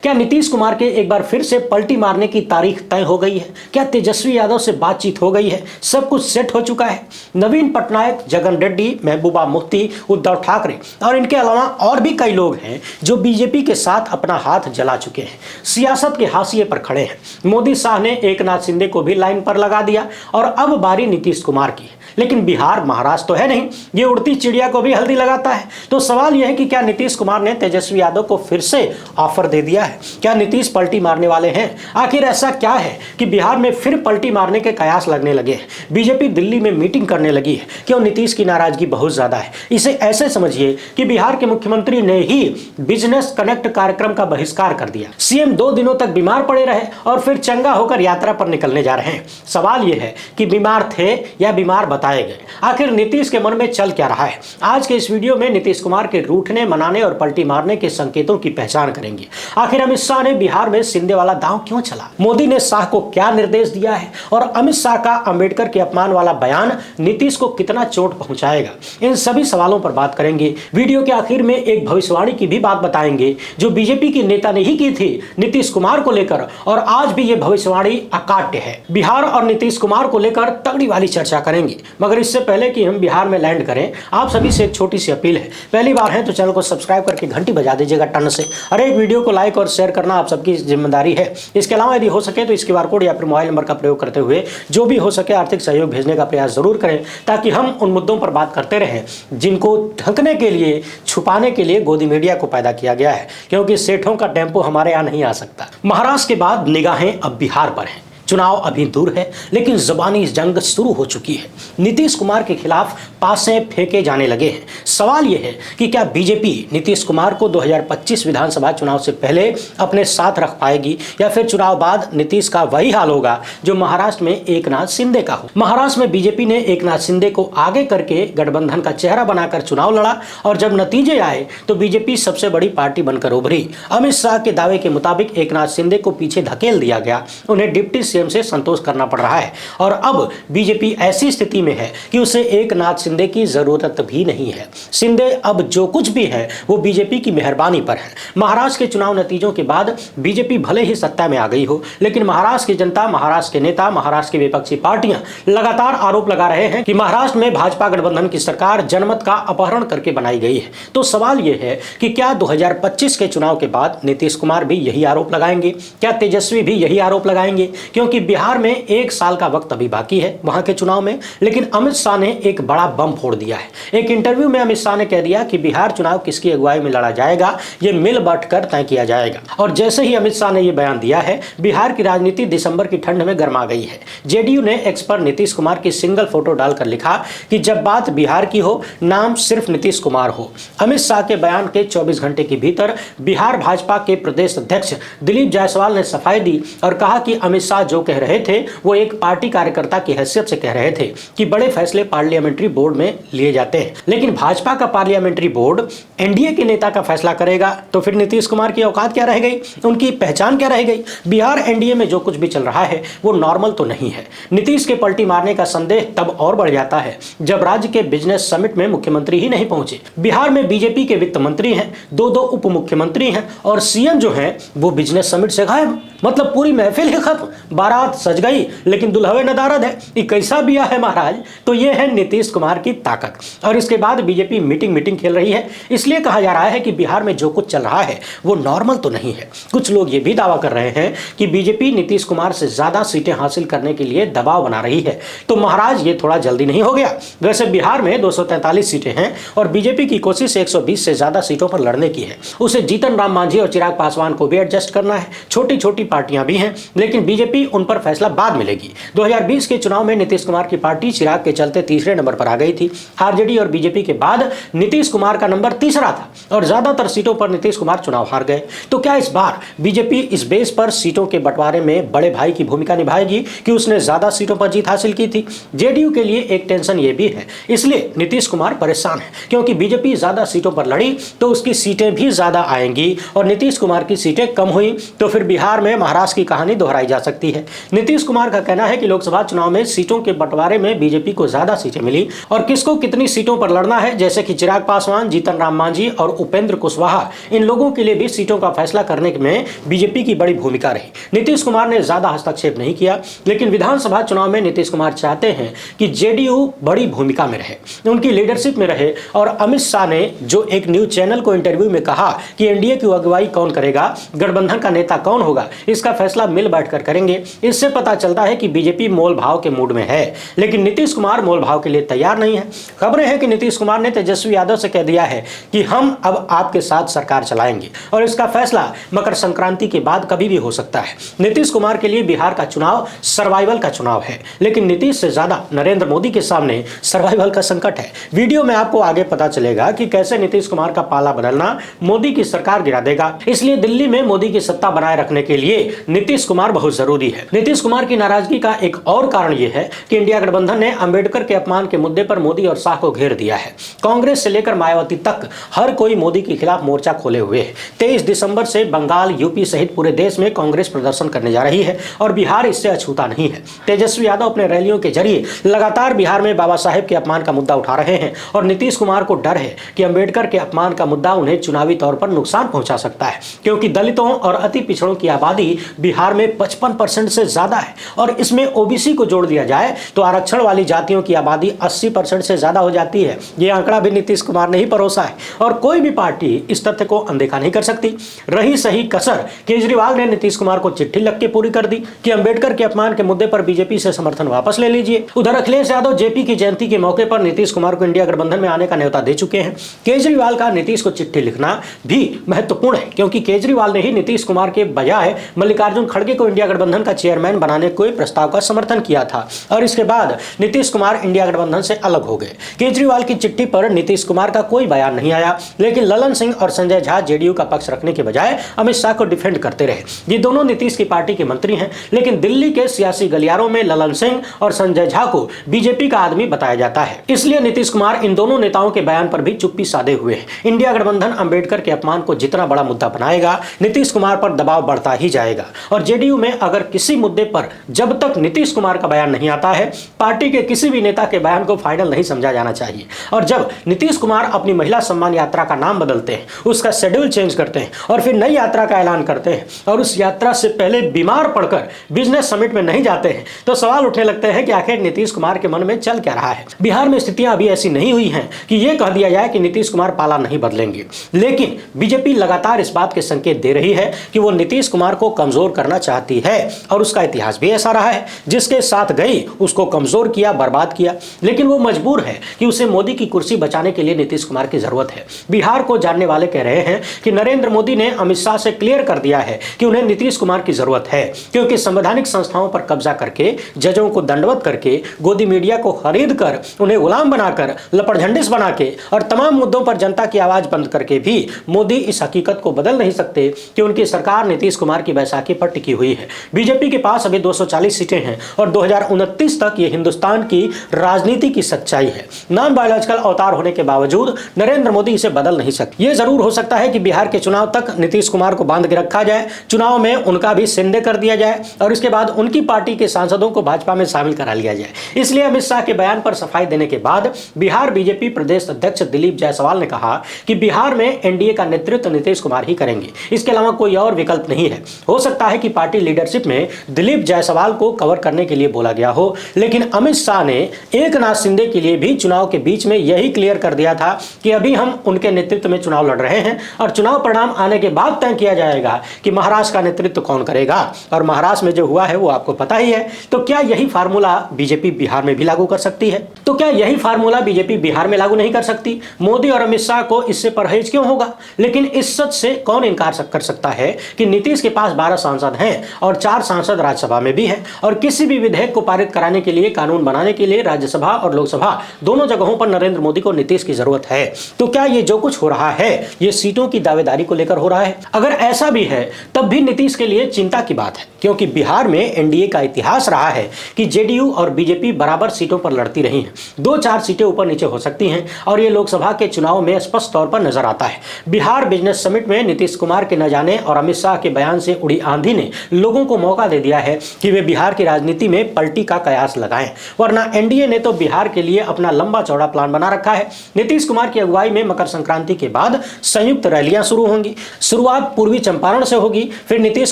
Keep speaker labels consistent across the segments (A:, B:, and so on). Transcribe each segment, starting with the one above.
A: क्या नीतीश कुमार के एक बार फिर से पलटी मारने की तारीख तय हो गई है? क्या तेजस्वी यादव से बातचीत हो गई है? सब कुछ सेट हो चुका है? नवीन पटनायक, जगन रेड्डी, महबूबा मुफ्ती, उद्धव ठाकरे और इनके अलावा और भी कई लोग हैं जो बीजेपी के साथ अपना हाथ जला चुके हैं, सियासत के हाशिए पर खड़े हैं। मोदी शाह ने एकनाथ शिंदे को भी लाइन पर लगा दिया और अब बारी नीतीश कुमार की। लेकिन बिहार, महाराष्ट्र तो है नहीं, ये उड़ती चिड़िया को भी हल्दी लगाता है। तो सवाल यह है कि क्या नीतीश कुमार ने तेजस्वी यादव को फिर से ऑफर दे दिया है? क्या नीतीश पलटी मारने वाले हैं? आखिर ऐसा क्या है कि बिहार में फिर पलटी मारने के कयास लगने लगे हैं? बीजेपी दिल्ली में मीटिंग करने लगी है। क्यों नीतीश की नाराजगी बहुत ज्यादा है? इसे ऐसे समझिए कि बिहार के मुख्यमंत्री ने ही बिजनेस कनेक्ट कार्यक्रम का बहिष्कार कर दिया। सीएम 2 दिनों तक बीमार पड़े रहे और फिर चंगा होकर यात्रा पर निकलने जा रहे हैं। सवाल यह है कि बीमार थे या बीमार बताए गए? आखिर नीतीश के मन में चल क्या रहा है? आज के इस वीडियो में नीतीश कुमार के रूठने, मनाने और पलटी मारने के संकेतों की पहचान करेंगे। आखिर अमित शाह ने बिहार में शिंदे वाला दांव क्यों चला? मोदी ने शाह को क्या निर्देश दिया है? और अमित शाह का अंबेडकर के अपमान वाला बयान नीतीश को कितना चोट पहुंचाएगा? इन सभी सवालों पर बात करेंगे। वीडियो के आखिर में एक भविष्यवाणी की भी बात बताएंगे जो बीजेपी की नेता ने ही की थी नीतीश कुमार को लेकर, और आज भी ये भविष्यवाणी अकाट्य है। बिहार और नीतीश कुमार को लेकर तगड़ी वाली चर्चा करेंगे। मगर इससे पहले कि हम बिहार में लैंड करें, आप सभी से एक छोटी सी अपील है। पहली बार है तो चैनल को सब्सक्राइब करके घंटी बजा दीजिएगा टन से। हर एक वीडियो को लाइक और शेयर करना आप सबकी जिम्मेदारी है। इसके अलावा यदि हो सके तो इस QR कोड या फिर मोबाइल नंबर का प्रयोग करते हुए जो भी हो सके आर्थिक सहयोग भेजने का प्रयास जरूर करें, ताकि हम उन मुद्दों पर बात करते रहें जिनको ढकने के लिए, छुपाने के लिए गोदी मीडिया को पैदा किया गया है, क्योंकि सेठों का टेम्पो हमारे यहाँ नहीं आ सकता। महाराष्ट्र के बाद निगाहें अब बिहार पर हैं। चुनाव अभी दूर है, लेकिन ज़बानी जंग शुरू हो चुकी है। नीतीश कुमार के खिलाफ पासे फेंके जाने लगे हैं। सवाल यह है कि क्या बीजेपी नीतीश कुमार को 2025 विधानसभा चुनाव से पहले अपने साथ रख पाएगी, या फिर चुनाव बाद नीतीश का वही हाल होगा जो महाराष्ट्र में एकनाथ शिंदे का हो? महाराष्ट्र में बीजेपी ने एकनाथ शिंदे को आगे करके गठबंधन का चेहरा बनाकर चुनाव लड़ा, और जब नतीजे आए तो बीजेपी सबसे बड़ी पार्टी बनकर उभरी। अमित शाह के दावे के मुताबिक एकनाथ शिंदे को पीछे धकेल दिया गया, उन्हें डिप्टी से संतोष करना पड़ रहा है, और अब बीजेपी ऐसी स्थिति में है कि उसे एकनाथ शिंदे की जरूरत भी नहीं है। शिंदे अब जो कुछ भी है वो बीजेपी की मेहरबानी पर है। महाराष्ट्र के चुनाव नतीजों के बाद बीजेपी भले ही सत्ता में आ गई हो, लेकिन महाराष्ट्र की जनता, महाराष्ट्र के नेता, महाराष्ट्र की विपक्षी पार्टियां लगातार आरोप लगा रहे हैं कि महाराष्ट्र में भाजपा गठबंधन की सरकार जनमत का अपहरण करके बनाई गई है। तो सवाल यह है कि क्या 2025 के चुनाव के बाद नीतीश कुमार भी यही आरोप लगाएंगे? क्या तेजस्वी भी यही आरोप लगाएंगे? क्योंकि बिहार में 1 साल का वक्त अभी बाकी है वहां के चुनाव में, लेकिन अमित शाह ने एक बड़ा बम फोड़ दिया है। एक इंटरव्यू में अमित शाह ने कह दिया कि बिहार चुनाव किसकी अगुवाई में लड़ा जाएगा, ये मिल बांटकर तय किया जाएगा। और जैसे ही अमित शाह ने यह बयान दिया है, बिहार की राजनीति दिसंबर की ठंड में गर्मा गई है। जेडीयू ने एक्स पर नीतीश कुमार की सिंगल फोटो डालकर लिखा कि जब बात बिहार की हो, नाम सिर्फ नीतीश कुमार हो। अमित शाह के बयान के 24 घंटे के भीतर बिहार भाजपा के प्रदेश अध्यक्ष दिलीप जायसवाल ने सफाई दी और कहा कि अमित शाह जो कह रहे थे वो एक पार्टी कार्यकर्ता की हैसियत से कह रहे थे कि बड़े फैसले पार्लियामेंट्री बोर्ड में लिए जाते हैं, लेकिन भाजपा का पार्लियामेंट्री बोर्ड एनडीए के नेता का फैसला करेगा, तो फिर नीतीश कुमार की औकात क्या रह गई, उनकी पहचान क्या रह गई? बिहार एनडीए में जो कुछ भी चल रहा है वो नॉर्मल तो नहीं है। नीतीश के पलटी मारने का संदेह तब और बढ़ जाता है जब राज्य के बिजनेस समिट में मुख्यमंत्री ही नहीं पहुंचे। बिहार में बीजेपी के वित्त मंत्री हैं, 2 उप मुख्यमंत्री हैं, और सीएम जो है वो बिजनेस समिट से गायब। मतलब पूरी महफिल ही खत्म। बारात सज गई लेकिन दुल्हवे नदारद है। ये कैसा बिया है महाराज? तो ये है नीतीश कुमार की ताकत। और इसके बाद बीजेपी मीटिंग खेल रही है। इसलिए कहा जा रहा है कि बिहार में जो कुछ चल रहा है वो नॉर्मल तो नहीं है। कुछ लोग ये भी दावा कर रहे हैं कि बीजेपी नीतीश कुमार से ज्यादा सीटें हासिल करने के लिए दबाव बना रही है। तो महाराज ये थोड़ा जल्दी नहीं हो गया? वैसे बिहार में 243 सीटें हैं और बीजेपी की कोशिश 120 से ज्यादा सीटों पर लड़ने की है। उसे जीतन राम मांझी और चिराग पासवान को भी एडजस्ट करना है। छोटी छोटी पार्टियां भी हैं, लेकिन बीजेपी उन पर फैसला बाद में लेगी। 2020 के चुनाव में नीतीश कुमार की पार्टी चिराग के चलते तीसरे नंबर पर आ गई थी। आरजेडी और बीजेपी के बाद नीतीश कुमार का नंबर तीसरा था और ज्यादातर सीटों पर नीतीश कुमार चुनाव हार गए। तो क्या इस बार बीजेपी इस बेस पर सीटों के बंटवारे में बड़े भाई की भूमिका निभाएगी कि उसने ज्यादा सीटों पर जीत हासिल की थी? जेडीयू के लिए एक टेंशन ये भी है, इसलिए नीतीश कुमार परेशान है, क्योंकि बीजेपी ज्यादा सीटों पर लड़ी तो उसकी सीटें भी ज्यादा आएंगी, और नीतीश कुमार की सीटें कम हुई तो फिर बिहार में महाराष्ट्र की कहानी दोहराई जा सकती है। नीतीश कुमार का कहना है कि लोकसभा चुनाव में सीटों के बंटवारे में बीजेपी को ज्यादा सीटें मिली और किसको कितनी सीटों पर लड़ना है, जैसे कि चिराग पासवान, जीतन राम मांझी और उपेंद्र कुशवाहा, इन लोगों के लिए भी सीटों का फैसला करने में बीजेपी की बड़ी भूमिका रही। नीतीश कुमार ने ज्यादा हस्तक्षेप नहीं किया, लेकिन विधानसभा चुनाव में नीतीश कुमार चाहते हैं कि जेडीयू बड़ी भूमिका में रहे, उनकी लीडरशिप में रहे। और अमित शाह ने जो एक न्यूज चैनल को इंटरव्यू में कहा कि एनडीए की अगुवाई कौन करेगा, गठबंधन का नेता कौन होगा, इसका फैसला मिल बैठकर करेंगे। इससे पता चलता है कि बीजेपी मोल भाव के मूड में है, लेकिन नीतीश कुमार मोल भाव के लिए तैयार नहीं है। खबरें हैं कि नीतीश कुमार ने तेजस्वी यादव से कह दिया है कि हम अब आपके साथ सरकार चलाएंगे और इसका फैसला मकर संक्रांति के बाद कभी भी हो सकता है। नीतीश कुमार के लिए बिहार का चुनाव सर्वाइवल का चुनाव है, लेकिन नीतीश से ज्यादा नरेंद्र मोदी के सामने सर्वाइवल का संकट है। वीडियो में आपको आगे पता चलेगा कि कैसे नीतीश कुमार का पाला बदलना मोदी की सरकार गिरा देगा। इसलिए दिल्ली में मोदी की सत्ता बनाए रखने के लिए नीतीश कुमार बहुत जरूरी है। नीतीश कुमार की नाराजगी का एक और कारण यह है कि इंडिया गठबंधन ने अंबेडकर के अपमान के मुद्दे पर मोदी और शाह को घेर दिया है। कांग्रेस से लेकर मायावती तक हर कोई मोदी के खिलाफ मोर्चा खोले हुए है। 23 दिसंबर से बंगाल, यूपी सहित पूरे देश में कांग्रेस प्रदर्शन करने जा रही है और बिहार इससे अछूता नहीं है। तेजस्वी यादव अपने रैलियों के जरिए लगातार बिहार में बाबा साहेब के अपमान का मुद्दा उठा रहे हैं और नीतीश कुमार को डर है कि अंबेडकर के अपमान का मुद्दा उन्हें चुनावी तौर पर नुकसान पहुंचा सकता है, क्योंकि दलितों और अति पिछड़ों की आबादी बिहार में 55% से ज्यादा है और इसमें ओबीसी को जोड़ दिया जाए तो आरक्षण वाली जातियों की आबादी 80% से ज्यादा हो जाती है। यह आंकड़ा भी नीतीश कुमार ने ही परोसा है और कोई भी पार्टी इस तथ्य को अनदेखा नहीं कर सकती। रही सही कसर, केजरीवाल ने नीतीश कुमार को चिट्ठी लिख के पूरी कर दी कि अंबेडकर के अपमान के मुद्दे पर बीजेपी से समर्थन वापस ले लीजिए। उधर अखिलेश यादव जेपी की जयंती के मौके पर नीतीश कुमार को इंडिया गठबंधन में आने का न्योता दे चुके हैं। केजरीवाल का नीतीश को चिट्ठी लिखना भी महत्वपूर्ण है, क्योंकि केजरीवाल ने ही नीतीश कुमार के बजाय मल्लिकार्जुन खड़गे को इंडिया गठबंधन का चेयरमैन बनाने के प्रस्ताव का समर्थन किया था और इसके बाद नीतीश कुमार इंडिया गठबंधन से अलग हो गए। केजरीवाल की चिट्ठी पर नीतीश कुमार का कोई बयान नहीं आया, लेकिन ललन सिंह और संजय झा जेडीयू का पक्ष रखने के बजाय अमित शाह को डिफेंड करते रहे। ये दोनों नीतीश की पार्टी के मंत्री हैं, लेकिन दिल्ली के सियासी गलियारों में ललन सिंह और संजय झा को बीजेपी का आदमी बताया जाता है। इसलिए नीतीश कुमार इन दोनों नेताओं के बयान पर भी चुप्पी साधे हुए हैं। इंडिया गठबंधन अंबेडकर के अपमान को जितना बड़ा मुद्दा बनाएगा, नीतीश कुमार पर दबाव बढ़ता ही जाएगा और जेडीयू में अगर किसी मुद्दे पर जब तक नीतीश कुमार का बयान नहीं आता है, पार्टी के किसी भी नेता के बयान को फाइनल नहीं समझा जाना चाहिए। और जब नीतीश कुमार अपनी महिला सम्मान यात्रा का नाम बदलते हैं, उसका शेड्यूल चेंज करते हैं और फिर नई यात्रा का ऐलान करते हैं और उस यात्रा से पहले बीमार पड़कर बिजनेस समिट में नहीं जाते हैं, तो सवाल उठने लगते हैं कि आखिर नीतीश कुमार के मन में चल क्या रहा है। बिहार में स्थितियां अभी ऐसी नहीं हुई हैं कि यह कह दिया जाए कि नीतीश कुमार पाला नहीं बदलेंगे, लेकिन बीजेपी लगातार इस बात के संकेत दे रही है कि वो नीतीश कुमार को कमजोर करना चाहती है और उसका इतिहास भी ऐसा रहा है। जिसके साथ गई उसको कमजोर किया, बर्बाद किया, लेकिन वो मजबूर है कि उसे मोदी की कुर्सी बचाने के लिए नीतीश कुमार की जरूरत है। बिहार को जानने वाले कह रहे हैं कि नरेंद्र मोदी ने अमित शाह से क्लियर कर दिया है कि उन्हें नीतीश कुमार की जरूरत है, क्योंकि संवैधानिक संस्थाओं पर कब्जा करके, जजों को दंडवत करके, गोदी मीडिया को खरीद कर, उन्हें गुलाम बनाकर, लपड़झंडिस बना के और तमाम मुद्दों पर जनता की आवाज बंद करके भी मोदी इस हकीकत को बदल नहीं सकते कि उनकी सरकार नीतीश कुमार की बैसाखी पर टिकी हुई है। बीजेपी के पास अभी 240 सीटें हैं और 2029 तक ये हिंदुस्तान की राजनीति की सच्चाई है। नॉन बायोलॉजिकल अवतार होने के बावजूद नरेंद्र मोदी इसे बदल नहीं सकते। ये जरूर हो सकता है कि बिहार के चुनाव तक नीतीश कुमार को बांध के रखा जाए, चुनाव में उनका भी सिंधे कर दिया जाए और इसके बाद उनकी पार्टी के सांसदों को भाजपा में शामिल करा लिया जाए। इसलिए अमित शाह के बयान पर सफाई देने के बाद बिहार बीजेपी प्रदेश अध्यक्ष दिलीप जायसवाल ने कहा कि बिहार में एनडीए का नेतृत्व नीतीश कुमार ही करेंगे, इसके अलावा कोई और विकल्प नहीं है। हो सकता है कि पार्टी लीडरशिप में दिलीप जायसवाल को कवर करने के लिए बोला गया हो, लेकिन अमित शाह ने एकनाथ शिंदे के लिए भी चुनाव के बीच में यही क्लियर कर दिया था कि अभी हम उनके नेतृत्व में चुनाव लड़ रहे हैं और चुनाव परिणाम आने के बाद तय किया जाएगा कि महाराष्ट्र का नेतृत्व कौन करेगा। और महाराष्ट्र में जो हुआ है वो आपको पता ही है। तो क्या यही फार्मूला बीजेपी बिहार में भी लागू कर सकती है? तो क्या यही फार्मूला बीजेपी बिहार में लागू नहीं कर सकती? मोदी और अमित शाह को इससे परहेज क्यों होगा? लेकिन इस सच से कौन इनकार कर सकता है कि नीतीश के पास 12 सांसद हैं और 4 सांसद राज्यसभा में भी हैं और किसी भी विधेयक को पारित कराने के लिए, कानून बनाने के लिए राज्यसभा और लोकसभा दोनों जगहों पर नरेंद्र मोदी को नीतीश की जरूरत है। तो क्या ये जो कुछ हो रहा है ये सीटों की दावेदारी को लेकर हो रहा है? अगर ऐसा भी है तब भी नीतीश के लिए चिंता की बात है, क्योंकि बिहार में एनडीए का इतिहास रहा है कि जेडीयू और बीजेपी बराबर सीटों पर लड़ती रही हैं। 2-4 सीटें ऊपर नीचे हो सकती हैं और ये लोकसभा के चुनाव में स्पष्ट तौर पर नजर आता है। बिहार बिजनेस समिट में नीतीश कुमार के न जाने और अमित शाह के बयान से उड़ी आंधी ने लोगों को मौका दे दिया है कि वे बिहार की राजनीति में पलटी का कयास लगाएं, वरना एनडीए ने तो बिहार के लिए अपना लंबा चौड़ा प्लान बना रखा है। नीतीश कुमार की अगुवाई में मकर संक्रांति के बाद संयुक्त रैलियां शुरू होंगी। शुरुआत पूर्वी चंपारण से होगी, फिर नीतीश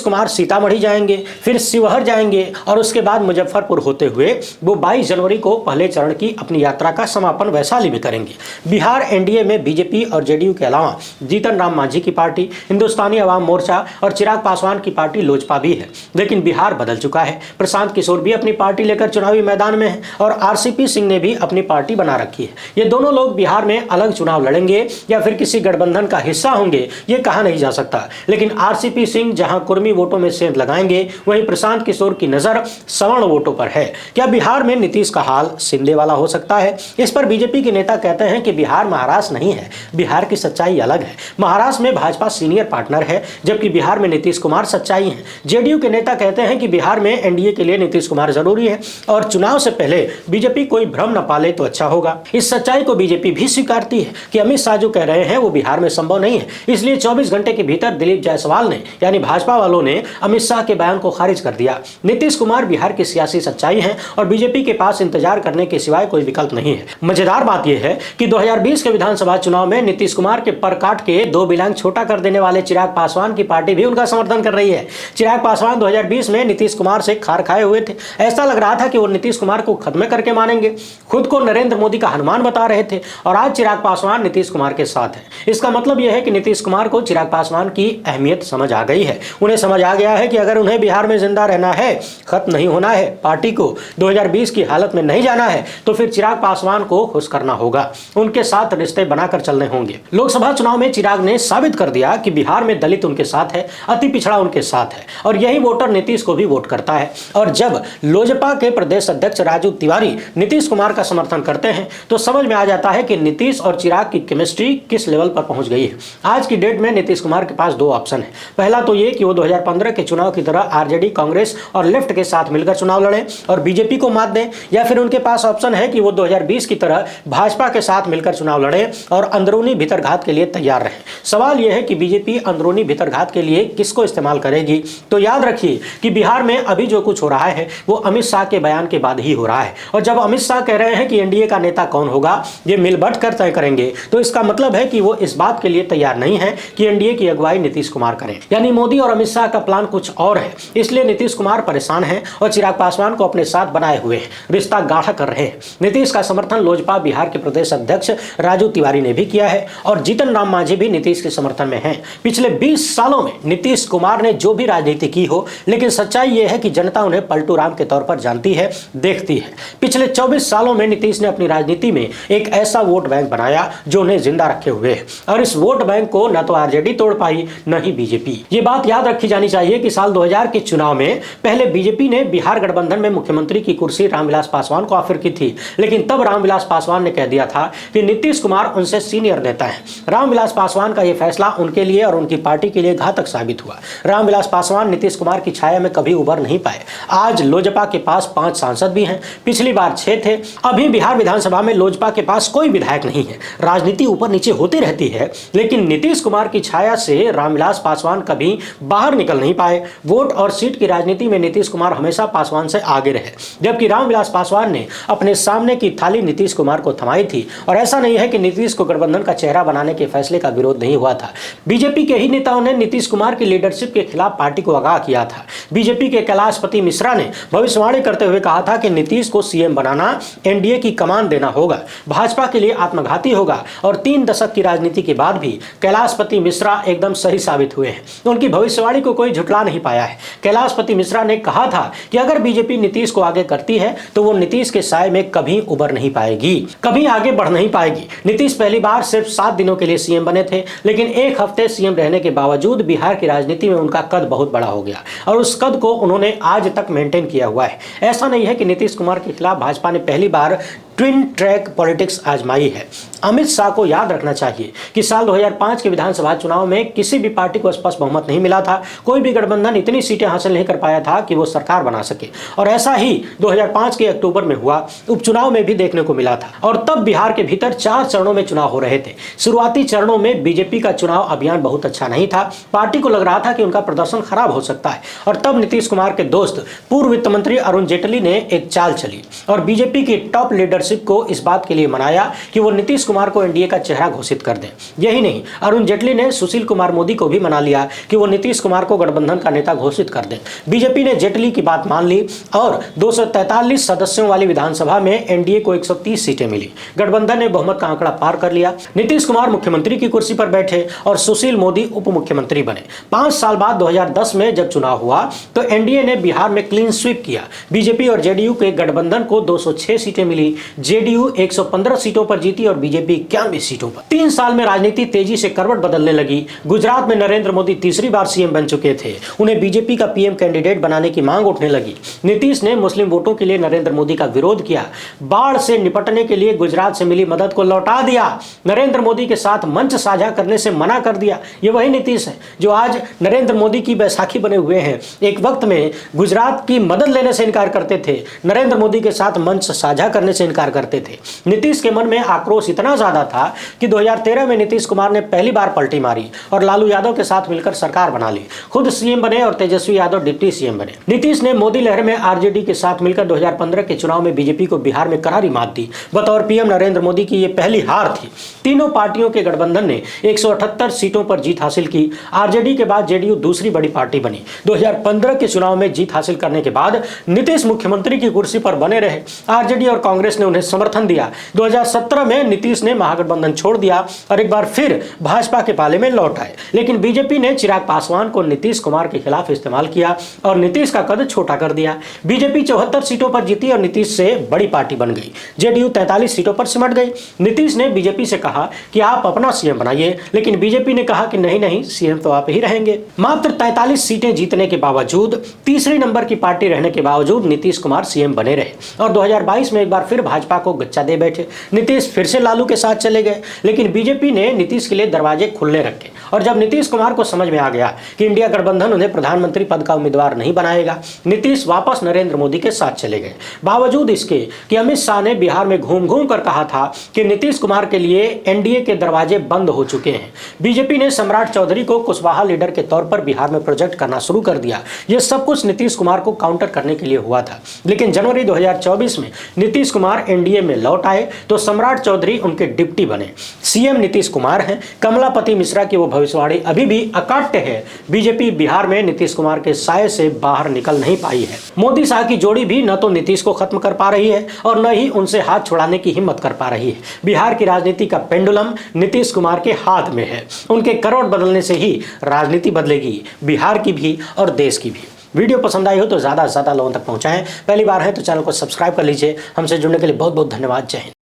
A: कुमार सीतामढ़ी जाएंगे, फिर शिवहर जाएंगे और उसके बाद मुजफ्फरपुर होते हुए वो 22 जनवरी को पहले चरण की अपनी यात्रा का समापन वैशाली में करेंगे। बिहार एनडीए में बीजेपी और जेडीयू के अलावा जीतन राम मांझी की पार्टी, हिंदुस्तानी अवाम मोर्चा और चिराग पासवान की पार्टी लोजपा भी है। लेकिन बिहार बदल चुका है। प्रशांत किशोर भी अपनी पार्टी लेकर चुनावी मैदान में है और आरसीपी सिंह ने भी अपनी पार्टी बना रखी है। ये दोनों लोग बिहार में अलग चुनाव लड़ेंगे या फिर किसी गठबंधन का हिस्सा होंगे, ये कहा नहीं जा सकता। लेकिन आरसीपी सिंह जहां कुर्मी वोटों में सेंध लगाएंगे, वहीं प्रशांत किशोर की नजर सवर्ण वोटों पर है। क्या बिहार में नीतीश का हाल शिंदे वाला हो सकता है? इस पर बीजेपी के नेता कहते हैं कि बिहार महाराष्ट्र नहीं है, बिहार की सच्चाई अलग है। महाराष्ट्र में भाजपा सीनियर पार्टनर है, जबकि बिहार में नीतीश कुमार सच्चाई है। जेडीयू के नेता कहते हैं कि बिहार में एनडीए के लिए नीतीश कुमार जरूरी है और चुनाव से पहले बीजेपी कोई भ्रम न पाले तो अच्छा होगा। इस सच्चाई को बीजेपी भी स्वीकारती है कि अमित शाह जो कह रहे हैं वो बिहार में संभव नहीं है। इसलिए 24 घंटे के भीतर दिलीप जायसवाल ने यानी भाजपा वालों ने अमित शाह के बयान को खारिज कर दिया। नीतीश कुमार बिहार की सियासी सच्चाई है और बीजेपी के पास इंतजार करने के सिवाय कोई विकल्प नहीं है। मजेदार बात यह है कि 2020 के विधानसभा चुनाव में नीतीश कुमार के पर काट के 2 बिलांग छोटा कर देने वाले चिराग पासवान की पार्टी भी उनका समर्थन कर रही है। चिराग पासवान 2020 में नीतीश कुमार से खार खाए हुए थे। ऐसा लग रहा था कि वो नीतीश कुमार को खत्म करके मानेंगे। खुद को नरेंद्र मोदी का हनुमान बता रहे थे और आज चिराग पासवान नीतीश कुमार के साथ है। इसका मतलब यह है कि नीतीश कुमार को चिराग पासवान की अहमियत समझ आ गई है। उन्हें समझ आ गया है कि अगर उन्हें बिहार में जिंदा रहना है, खत्म नहीं होना है, पार्टी को 2020 की हालत में नहीं जाना है, तो फिर चिराग पासवान को खुश करना होगा, उनके साथ रिश्ते बनाकर चलने होंगे। लोकसभा चुनाव में चिराग ने साबित कर दिया कि बिहार में दलित उनके साथ है, अति पिछड़ा उनके साथ है और यही वोटर नीतीश को भी वोट करता है। और जब लोजपा के प्रदेश अध्यक्ष राजू तिवारी नीतीश कुमार का समर्थन करते हैं तो समझ में आ जाता है कि नीतीश और चिराग की केमिस्ट्री किस लेवल पर पहुंच गई है। आज की डेट में नीतीश कुमार के पास 2 ऑप्शन है। पहला तो ये कि वो 2015 के चुनाव की तरह आरजेडी, कांग्रेस और लेफ्ट के साथ मिलकर चुनाव लड़ें और बीजेपी को मात दें, या फिर उनके पास ऑप्शन है कि वो 2020 की तरह भाजपा के साथ मिलकर चुनाव लड़ें और अंदरूनी भीतरघात के लिए तैयार रहें। सवाल यह है कि बीजेपी अंदरूनी भीतरघात के लिए किसको इस्तेमाल करेगी? तो याद रखिए कि बिहार में अभी जो कुछ हो रहा है वो अमित शाह के बयान के बाद ही हो रहा है। और जब अमित शाह कह रहे हैं कि एनडीए का नेता कौन होगा ये मिल बट कर तय करेंगे, तो इसका मतलब है कि वो इस बात के लिए तैयार नहीं है कि एनडीए की अगुवाई नीतीश कुमार करें। यानी मोदी और अमित शाह का प्लान कुछ और है। इसलिए नीतीश कुमार परेशान है और चिराग पासवान को अपने साथ बनाए हुए हैं, रिश्ता गाढ़ा कर रहे हैं। नीतीश का समर्थन लोजपा बिहार के प्रदेश अध्यक्ष राजू तिवारी ने भी किया है और जीतन राम मांझी भी नीतीश के समर्थन में हैं। पिछले 20 सालों में नीतीश कुमार ने जो भी राजनीति की हो, लेकिन सच्चाई यह है कि जनता उन्हें पलटू राम के तौर पर जानती है, देखती है। पिछले 24 सालों में नीतीश ने अपनी राजनीति में एक ऐसा वोट बैंक बनाया जो उन्हें जिंदा रखे हुए है और इस वोट बैंक को न तो आरजेडी तोड़ पाई न ही बीजेपी। ये बात याद रखी जानी चाहिए कि साल 2000 के चुनाव में पहले बीजेपी ने बिहार गठबंधन में मुख्यमंत्री की कुर्सी रामविलास पासवान को ऑफर की थी, लेकिन तब रामविलास पासवान ने कह दिया था कि नीतीश कुमार उनसे सीनियर नेता है। रामविलास पासवान का यह फैसला उनके लिए और उनकी पार्टी के लिए घातक साबित हुआ। रामविलास पासवान नीतीश कुमार की छाया में कभी उबर नहीं पाए। आज लोजपा के पास 5 सांसद भी हैं, पिछली बार 6 थे। अभी बिहार विधानसभा में लोजपा के पास कोई विधायक नहीं है। राजनीति ऊपर नीचे होती रहती है, लेकिन नीतीश कुमार की छाया से रामविलास पासवान कभी बाहर निकल नहीं पाए। वोट और सीट की राजनीति में नीतीश कुमार हमेशा पासवान से आगे रहे, जबकि रामविलास पासवान ने अपने सामने की थाली नीतीश कुमार को थमाई थी। और ऐसा नहीं है कि नीतीश को गठबंधन का चेहरा बनाने के फैसले का विरोध नहीं हुआ था। बीजेपी के ही नेताओं ने नीतीश कुमार की लीडरशिप के खिलाफ पार्टी को आगाह किया था। बीजेपी के कैलाशपति मिश्रा ने भविष्यवाणी करते हुए कहा था कि नीतीश को सीएम बनाना एनडीए की कमान देना होगा, भाजपा के लिए आत्मघाती होगा। और 3 दशक की राजनीति के बाद भी कैलाशपति मिश्रा एकदम सही साबित हुए हैं। उनकी भविष्यवाणी को कोई झुठला नहीं पाया है। कैलाशपति मिश्रा ने कहा था कि अगर बीजेपी नीतीश को आगे करती है तो वो नीतीश के साए में कभी उबर नहीं पाएगी, कभी आगे बढ़ नहीं पाएगी। नीतीश पहली बार सिर्फ 7 दिनों के लिए सीएम बने थे, लेकिन 1 हफ्ते सीएम रहने के बावजूद बिहार की राजनीति में उनका कद बहुत बड़ा हो गया और उस कद को उन्होंने आज तक मेंटेन किया हुआ है। ऐसा नहीं है कि नीतीश कुमार के खिलाफ भाजपा ने पहली बार ट्विन ट्रैक पॉलिटिक्स आजमाई है। अमित शाह को याद रखना चाहिए कि साल 2005 के विधानसभा चुनाव में किसी भी पार्टी को स्पष्ट बहुमत नहीं मिला था। कोई भी गठबंधन इतनी सीटें हासिल नहीं कर पाया था कि वो सरकार बना सके, और ऐसा ही 2005 के अक्टूबर में हुआ उपचुनाव में भी देखने को मिला था। और तब बिहार के भीतर 4 चरणों में चुनाव हो रहे थे। शुरुआती चरणों में बीजेपी का चुनाव अभियान बहुत अच्छा नहीं था। पार्टी को लग रहा था कि उनका प्रदर्शन खराब हो सकता है, और तब नीतीश कुमार के दोस्त पूर्व वित्त मंत्री अरुण जेटली ने एक चाल चली और बीजेपी की टॉप लीडरशिप को इस बात के लिए मनाया कि वो नीतीश कुमार को एनडीए का चेहरा घोषित कर दें। यही नहीं, अरुण जेटली ने सुशील कुमार मोदी को भी मना लिया कि वो नीतीश कुमार को गठबंधन का नेता घोषित कर दें। बीजेपी ने जेटली की बात मान ली और 243 सदस्यों वाली विधानसभा में एनडीए को 130 सीटें मिली। गठबंधन ने बहुमत का आंकड़ा पार कर लिया। नीतीश कुमार मुख्यमंत्री की कुर्सी पर बैठे और सुशील मोदी उप मुख्यमंत्री बने। 5 साल बाद 2010 में जब चुनाव हुआ तो एनडीए ने बिहार में क्लीन स्वीप किया। बीजेपी और जेडीयू के गठबंधन को 206 सीटें मिली। जेडीयू 115 सीटों पर जीती और बीजेपी 91 सीटों पर। 3 साल में राजनीति तेजी से करवट बदलने लगी। गुजरात में नरेंद्र मोदी तीसरी बार सीएम बन चुके थे। उन्हें बीजेपी का पीएम कैंडिडेट बनाने की मांग उठने लगी। नीतीश ने मुस्लिम वोटों के लिए नरेंद्र मोदी का विरोध किया। बाढ़ से निपटने के लिए गुजरात से मिली मदद को लौटा दिया। नरेंद्र मोदी के साथ मंच साझा करने से मना कर दिया। ये वही नीतीश है जो आज नरेंद्र मोदी की बैसाखी बने हुए हैं। एक वक्त में गुजरात की मदद लेने से इनकार करते थे, नरेंद्र मोदी के साथ मंच साझा करने से इनकार करते थे। नीतीश के मन में आक्रोश इतना ज्यादा था कि 2013 में नीतीश कुमार ने पहली बार पलटी मारी और लालू यादव के साथ मिलकर सरकार बना ली। खुद सीएम बने और तेजस्वी यादव डिप्टी सीएम बने। नीतीश ने मोदी लहर में आरजेडी के साथ मिलकर 2015 के चुनाव में बीजेपी को बिहार में करारी मात दी। बतौर पीएम नरेंद्र मोदी की यह पहली हार थी। तीनों पार्टियों के गठबंधन ने 178 सीटों पर जीत हासिल की। आरजेडी के बाद जेडीयू दूसरी बड़ी पार्टी बनी। 2015 के चुनाव में जीत हासिल करने के बाद नीतीश मुख्यमंत्री की कुर्सी पर बने रहे। आरजेडी और कांग्रेस ने उन्हें समर्थन दिया। 2017 में नीतीश ने महागठबंधन छोड़ दिया और एक बार फिर भाजपा के पाले में लौट आए। लेकिन बीजेपी ने चिराग पासवान को नीतीश कुमार के खिलाफ इस्तेमाल किया और नीतीश का कद छोटा कर दिया। बीजेपी 74 सीटों पर जीती और नीतीश से बड़ी पार्टी बन गई। जेडीयू 43 सीटों पर सिमट गई। नीतीश ने बीजेपी से कहा कि आप अपना सीएम बनाइए, लेकिन बीजेपी ने कहा कि नहीं नहीं, सीएम तो आप ही रहेंगे। मात्र 43 सीटें जीतने के बावजूद, तीसरे नंबर की पार्टी रहने के बावजूद नीतीश कुमार सीएम बने रहे और 2022 में एक बार फिर भाजपा को गच्चा दे बैठे। नीतीश फिर से लालू के साथ चले गए, लेकिन बीजेपी ने नीतीश के लिए दरवाजे खुले रखे। और जब नीतीश कुमार को समझ में आ गया कि इंडिया गठबंधन उन्हें प्रधानमंत्री पद का उम्मीदवार नहीं बनाएगा, नीतीश वापस नरेंद्र मोदी के साथ चले गए। बावजूद इसके कि अमित शाह ने बिहार में घूम घूम कर कहा था कि नीतीश कुमार के लिए एनडीए के दरवाजे बंद हो चुके हैं। बीजेपी ने सम्राट चौधरी को कुशवाहा लीडर के तौर पर बिहार में प्रोजेक्ट करना शुरू कर दिया। यह सब कुछ नीतीश कुमार को काउंटर करने के लिए हुआ था। लेकिन जनवरी 2024 में नीतीश कुमार एनडीए में लौट आए तो सम्राट चौधरी उनके डिप्टी बने। सीएम नीतीश कुमार हैं। कमलापति मिश्रा की वो भविष्यवाणी अभी भी अकाट्य है। बीजेपी बिहार में नीतीश कुमार के साये से बाहर निकल नहीं पाई है। मोदी शाह की जोड़ी भी न तो नीतीश को खत्म कर पा रही है और न ही उनसे हाथ छुड़ाने की हिम्मत कर पा रही है। बिहार की राजनीति का पेंडुलम नीतीश कुमार के हाथ में है। उनके करवट बदलने से ही राजनीति बदलेगी, बिहार की भी और देश की भी। वीडियो पसंद आई हो तो ज़्यादा से ज़्यादा लोगों तक पहुंचाएं। पहली बार है तो चैनल को सब्सक्राइब कर लीजिए। हमसे जुड़ने के लिए बहुत बहुत धन्यवाद। जय हिंद।